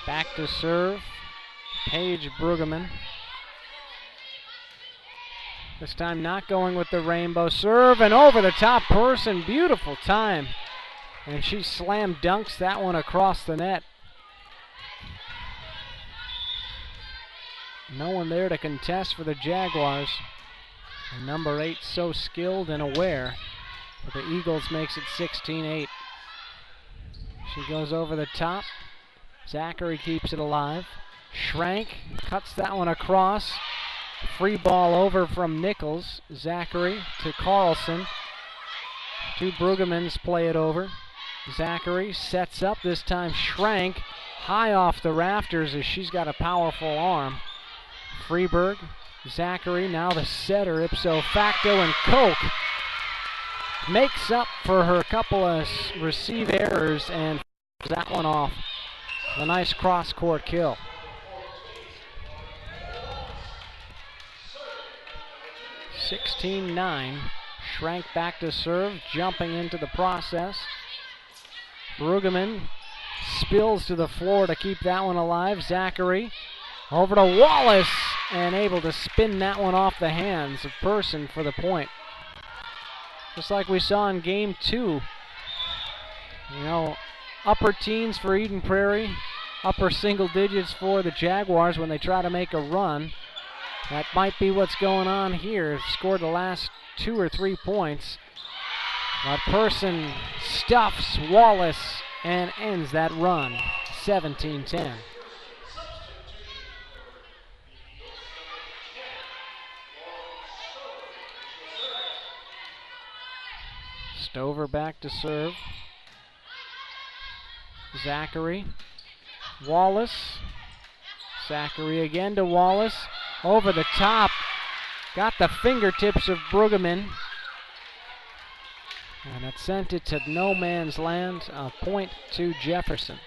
Back to serve. Paige Brueggemann. This time not going with the rainbow serve, and over the top Person. Beautiful time. And she slam dunks that one across the net. No one there to contest for the Jaguars. And number 8 so skilled and aware. But the Eagles makes it 16-8. She goes over the top. Zachary keeps it alive. Schrank cuts that one across. Free ball over from Nichols. Zachary to Carlson. 2 Brueggemanns play it over. Zachary sets up, this time Schrank high off the rafters as she's got a powerful arm. Freeberg, Zachary, now the setter ipso facto, and Koch makes up for her couple of receive errors and that one off. A nice cross-court kill. (16-9). Schrank back to serve, jumping into the process. Brueggemann spills to the floor to keep that one alive. Zachary over to Wallace and able to spin that one off the hands of Person for the point. Just like we saw in game 2. You know, upper teens for Eden Prairie, upper single digits for the Jaguars when they try to make a run. That might be what's going on here. Scored the last 2 or 3 points. But Person stuffs Wallace and ends that run. 17-10. Stover back to serve. Zachary. Wallace. Zachary again to Wallace. Over the top. Got the fingertips of Brueggemann. And it sent it to no man's land. A point to Jefferson.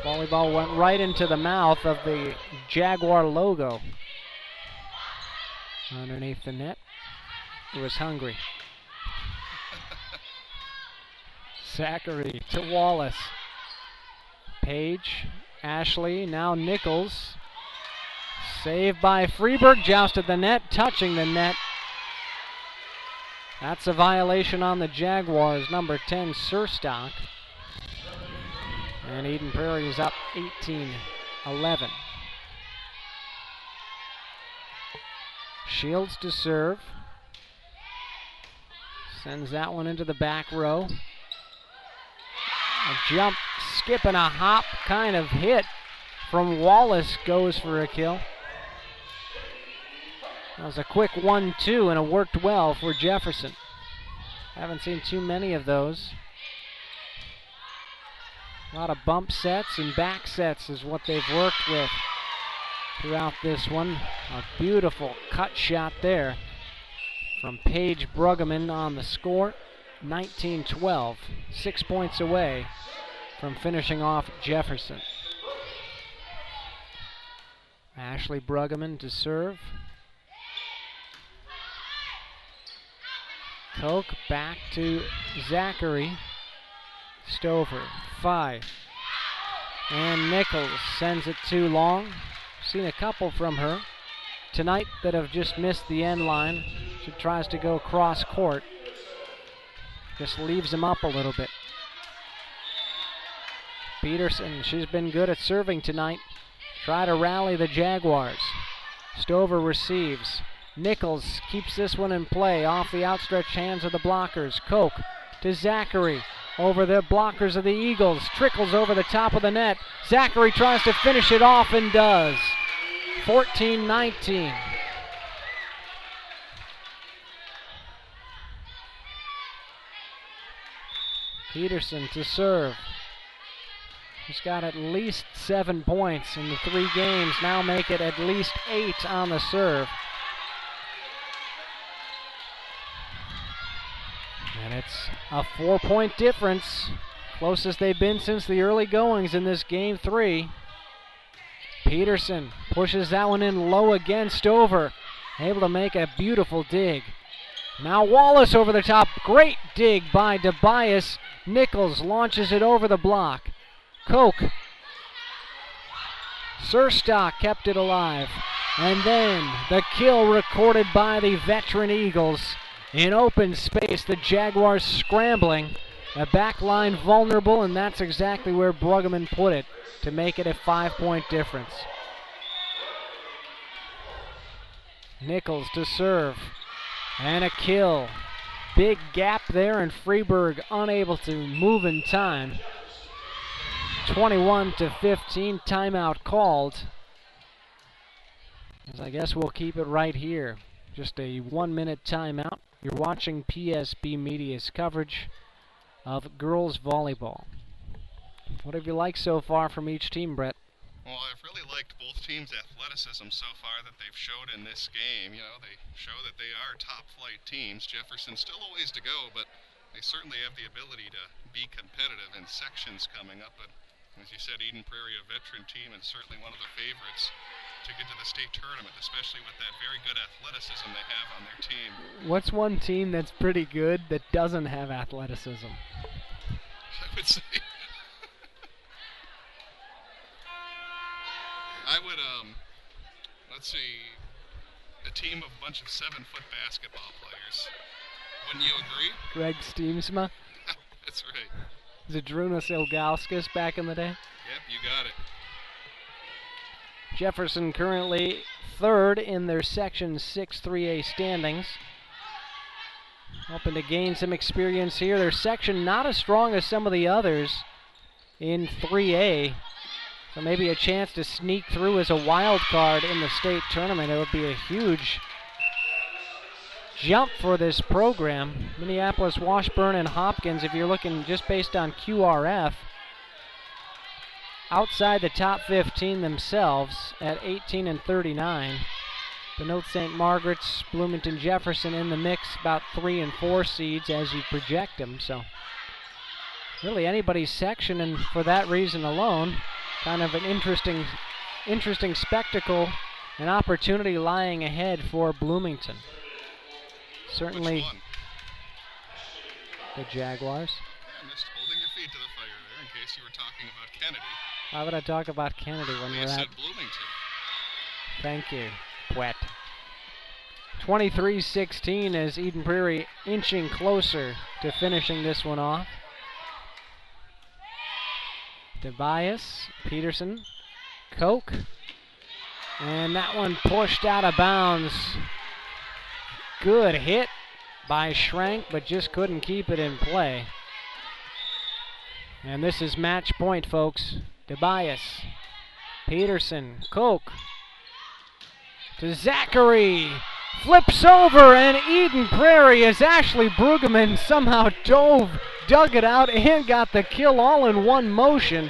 Volleyball went right into the mouth of the Jaguar logo. Underneath the net. It was hungry. Zachary to Wallace. Page, Ashley, now Nichols. Saved by Freeberg, jousted the net, touching the net. That's a violation on the Jaguars, number 10, Surstock. And Eden Prairie is up 18-11. Shields to serve. Sends that one into the back row. A jump, skip, and a hop kind of hit from Wallace goes for a kill. That was a quick 1-2, and it worked well for Jefferson. Haven't seen too many of those. A lot of bump sets and back sets is what they've worked with throughout this one. A beautiful cut shot there from Paige Brueggemann on the score. 19-12, 6 points away from finishing off Jefferson. Ashley Brueggemann to serve. Koch back to Zachary. Stover, 5. And Nichols sends it too long. Seen a couple from her tonight that have just missed the end line. She tries to go cross court. Just leaves him up a little bit. Peterson, she's been good at serving tonight. Try to rally the Jaguars. Stover receives. Nichols keeps this one in play off the outstretched hands of the blockers. Koch to Zachary. Over the blockers of the Eagles. Trickles over the top of the net. Zachary tries to finish it off and does. 14-19. Peterson to serve. He's got at least 7 points in the 3 games. Now make it at least 8 on the serve. And it's a 4-point difference. Closest they've been since the early goings in this game 3. Peterson pushes that one in low again. Stover able to make a beautiful dig. Now Wallace over the top. Great dig by Tobias. Nichols launches it over the block. Koch. Surstock kept it alive. And then the kill recorded by the veteran Eagles. In open space, the Jaguars scrambling. The back line vulnerable, and that's exactly where Brueggemann put it to make it a 5-point difference. Nichols to serve. And a kill. Big gap there, and Freeberg unable to move in time. 21-15, timeout called. As I guess we'll keep it right here. Just a 1-minute timeout. You're watching PSB Media's coverage of girls volleyball. What have you liked so far from each team, Brett? Well, I've really liked both teams' athleticism so far that they've showed in this game. You know, they show that they are top-flight teams. Jefferson still a ways to go, but they certainly have the ability to be competitive in sections coming up. But as you said, Eden Prairie, a veteran team, and certainly one of the favorites to get to the state tournament, especially with that very good athleticism they have on their team. What's one team that's pretty good that doesn't have athleticism? I would say... I would, let's see, a team of a bunch of 7-foot basketball players. Wouldn't you agree? Greg Steemsma? That's right. Zadrunas Ilgauskas back in the day? Yep, you got it. Jefferson currently 3rd in their Section 6 3A standings. Hoping to gain some experience here. Their section not as strong as some of the others. in 3A. So maybe a chance to sneak through as a wild card in the state tournament. It would be a huge jump for this program. Minneapolis, Washburn, and Hopkins, if you're looking just based on QRF, outside the top 15 themselves at 18 and 39. Denote St. Margaret's, Bloomington, Jefferson in the mix, about 3 and 4 seeds as you project them. So really anybody's section, and for that reason alone, kind of an interesting spectacle, an opportunity lying ahead for Bloomington. Certainly the Jaguars. Yeah, missed holding your feet to the fire there in case you were talking about Kennedy. Why would I talk about Kennedy when we're at Bloomington? Thank you, Pwet. 23-16 as Eden Prairie inching closer to finishing this one off. Tobias, Peterson, Koch, and that one pushed out of bounds. Good hit by Schrank, but just couldn't keep it in play. And this is match point, folks. Tobias, Peterson, Koch, to Zachary, flips over, and Eden Prairie, as Ashley Brueggemann somehow dug it out and got the kill all in one motion.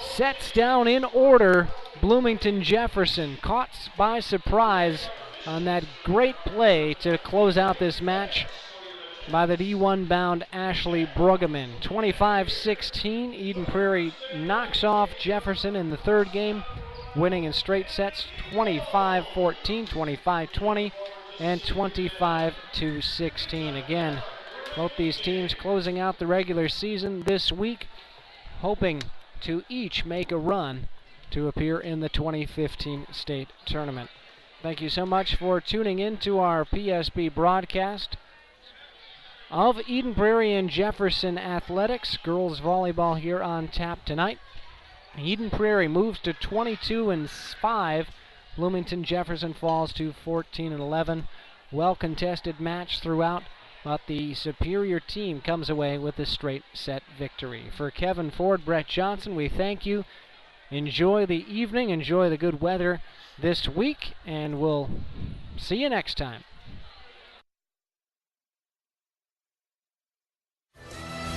Sets down in order Bloomington Jefferson, caught by surprise on that great play to close out this match by the D1 bound Ashley Brueggemann. 25-16, Eden Prairie knocks off Jefferson in the third game, winning in straight sets 25-14, 25-20, and 25-16. Again, both these teams closing out the regular season this week, hoping to each make a run to appear in the 2015 state tournament. Thank you so much for tuning in to our PSB broadcast of Eden Prairie and Jefferson athletics. Girls volleyball here on tap tonight. Eden Prairie moves to 22-5. Bloomington Jefferson falls to 14-11. Well contested match throughout, but the superior team comes away with a straight set victory. For Kevin Ford, Brett Johnson, we thank you. Enjoy the evening, enjoy the good weather this week, and we'll see you next time.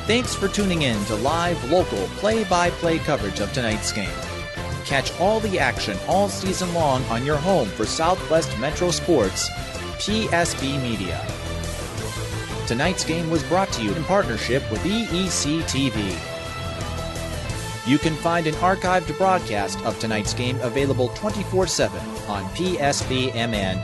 Thanks for tuning in to live, local, play-by-play coverage of tonight's game. Catch all the action all season long on your home for Southwest Metro Sports, PSB Media. Tonight's game was brought to you in partnership with EEC TV. You can find an archived broadcast of tonight's game available 24/7 on psbmn.com.